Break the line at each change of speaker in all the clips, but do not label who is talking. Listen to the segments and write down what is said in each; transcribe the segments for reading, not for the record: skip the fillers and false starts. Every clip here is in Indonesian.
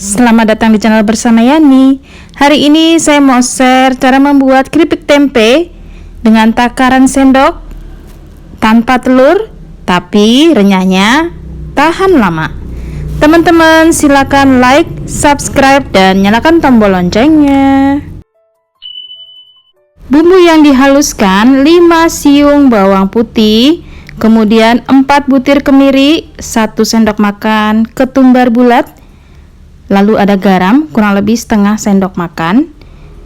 Selamat datang di channel bersama Yani. Hari ini saya mau share cara membuat keripik tempe dengan takaran sendok tanpa telur, tapi renyahnya tahan lama. Teman-teman silakan like, subscribe, dan nyalakan tombol loncengnya. Bumbu yang dihaluskan 5 siung bawang putih, kemudian 4 butir kemiri, 1 sendok makan ketumbar bulat, lalu ada garam kurang lebih setengah sendok makan.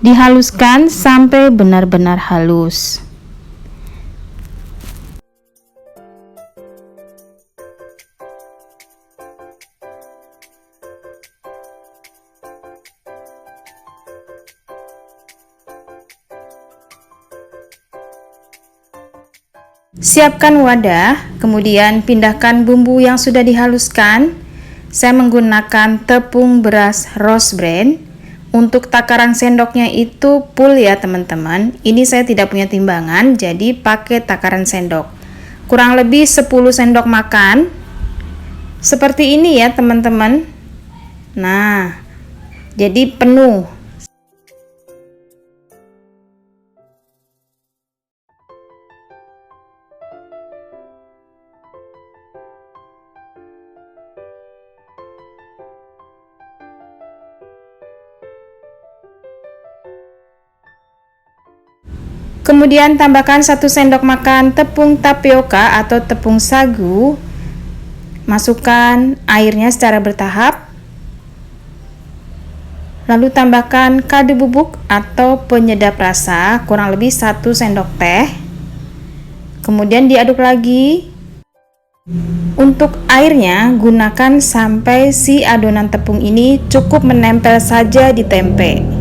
Dihaluskan sampai benar-benar halus. Siapkan wadah, kemudian pindahkan bumbu yang sudah dihaluskan. Saya menggunakan tepung beras Rose Bran. Untuk takaran sendoknya itu full ya teman-teman. Ini saya tidak punya timbangan, jadi pakai takaran sendok. Kurang lebih 10 sendok makan. Seperti ini ya teman-teman. Nah, jadi penuh. Kemudian tambahkan 1 sendok makan tepung tapioka atau tepung sagu. Masukkan airnya secara bertahap. Lalu tambahkan kaldu bubuk atau penyedap rasa kurang lebih 1 sendok teh. Kemudian diaduk lagi. Untuk airnya gunakan sampai si adonan tepung ini cukup menempel saja di tempe.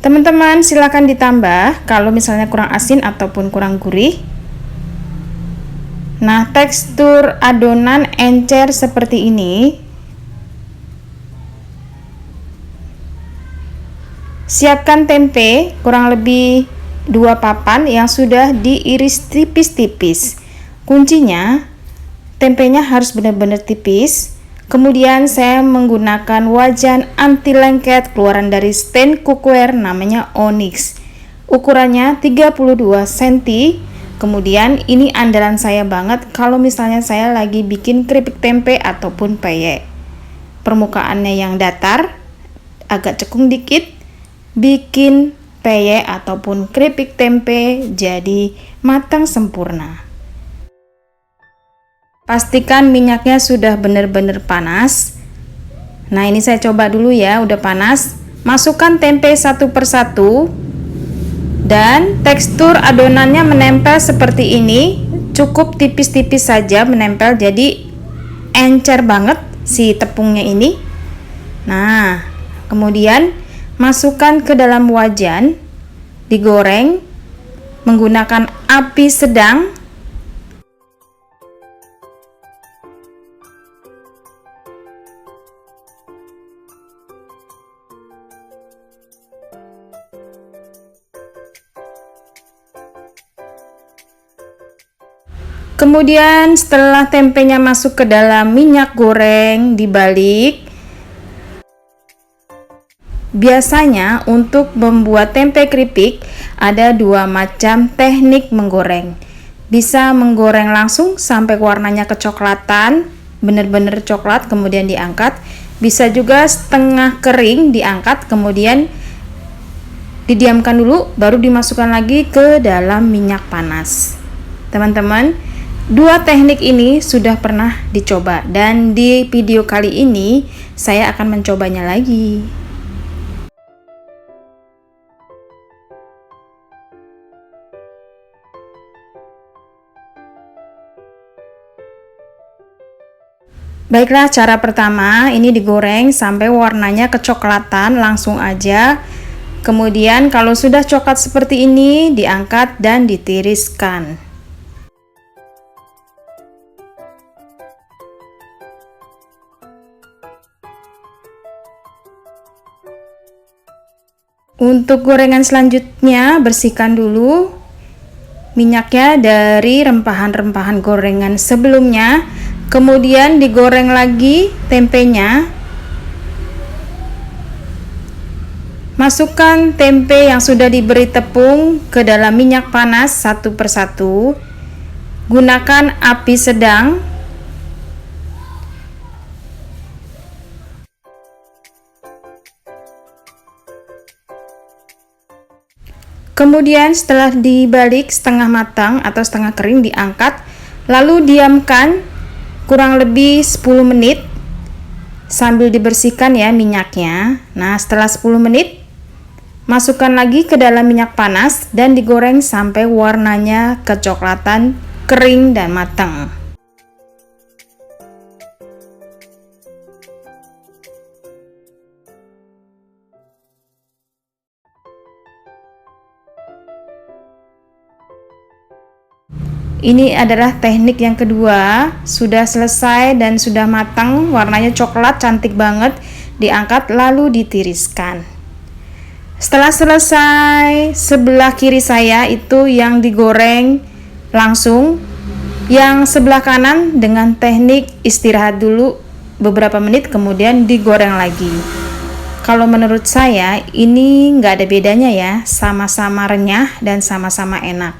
Teman-teman silakan ditambah kalau misalnya kurang asin ataupun kurang gurih. Nah, tekstur adonan encer seperti ini. Siapkan tempe kurang lebih 2 papan yang sudah diiris tipis-tipis. Kuncinya tempenya harus benar-benar tipis. Kemudian saya menggunakan wajan anti lengket keluaran dari stand cookware namanya Onyx. Ukurannya 32 cm. Kemudian ini andalan saya banget kalau misalnya saya lagi bikin keripik tempe ataupun peyek. Permukaannya yang datar, agak cekung dikit, bikin peyek ataupun keripik tempe jadi matang sempurna. Pastikan minyaknya sudah benar-benar panas. Nah, ini saya coba dulu ya, udah panas. Masukkan tempe satu persatu dan tekstur adonannya menempel seperti ini. Cukup tipis-tipis saja menempel, jadi encer banget si tepungnya ini. Nah, kemudian masukkan ke dalam wajan, digoreng menggunakan api sedang. Kemudian setelah tempenya masuk ke dalam minyak goreng, dibalik. Biasanya untuk membuat tempe keripik ada 2 macam teknik menggoreng. Bisa menggoreng langsung sampai warnanya kecoklatan, benar-benar coklat, kemudian diangkat. Bisa juga setengah kering diangkat, kemudian didiamkan dulu, baru dimasukkan lagi ke dalam minyak panas. Teman-teman, 2 teknik ini sudah pernah dicoba dan di video kali ini saya akan mencobanya lagi. Baiklah, cara pertama ini digoreng sampai warnanya kecoklatan langsung aja. Kemudian kalau sudah coklat seperti ini diangkat dan ditiriskan. Untuk gorengan selanjutnya, bersihkan dulu minyaknya dari rempahan-rempahan gorengan sebelumnya. Kemudian digoreng lagi tempenya. Masukkan tempe yang sudah diberi tepung ke dalam minyak panas satu persatu. Gunakan api sedang. Kemudian setelah dibalik setengah matang atau setengah kering, diangkat, lalu diamkan kurang lebih 10 menit sambil dibersihkan ya minyaknya. Nah, setelah 10 menit masukkan lagi ke dalam minyak panas dan digoreng sampai warnanya kecoklatan, kering dan matang. Ini adalah teknik yang kedua, sudah selesai dan sudah matang, warnanya coklat cantik banget. Diangkat lalu ditiriskan. Setelah selesai, sebelah kiri saya itu yang digoreng langsung, yang sebelah kanan dengan teknik istirahat dulu beberapa menit kemudian digoreng lagi. Kalau menurut saya ini nggak ada bedanya ya, sama-sama renyah dan sama-sama enak.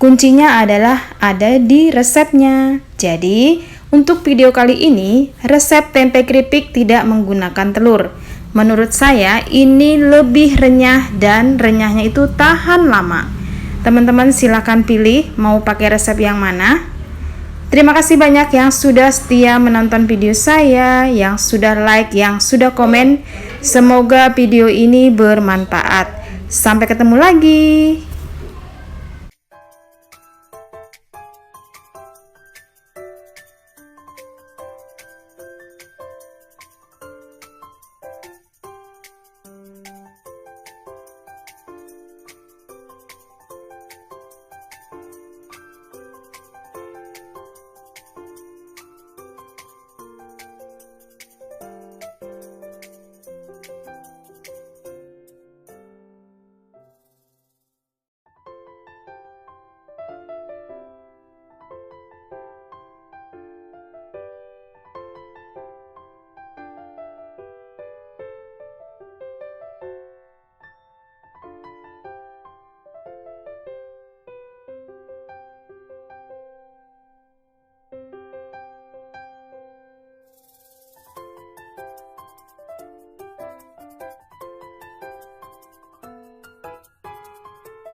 Kuncinya adalah ada di resepnya. Jadi, untuk video kali ini, resep tempe keripik tidak menggunakan telur. Menurut saya, ini lebih renyah dan renyahnya itu tahan lama. Teman-teman silahkan pilih mau pakai resep yang mana. Terima kasih banyak yang sudah setia menonton video saya, yang sudah like, yang sudah komen. Semoga video ini bermanfaat. Sampai ketemu lagi.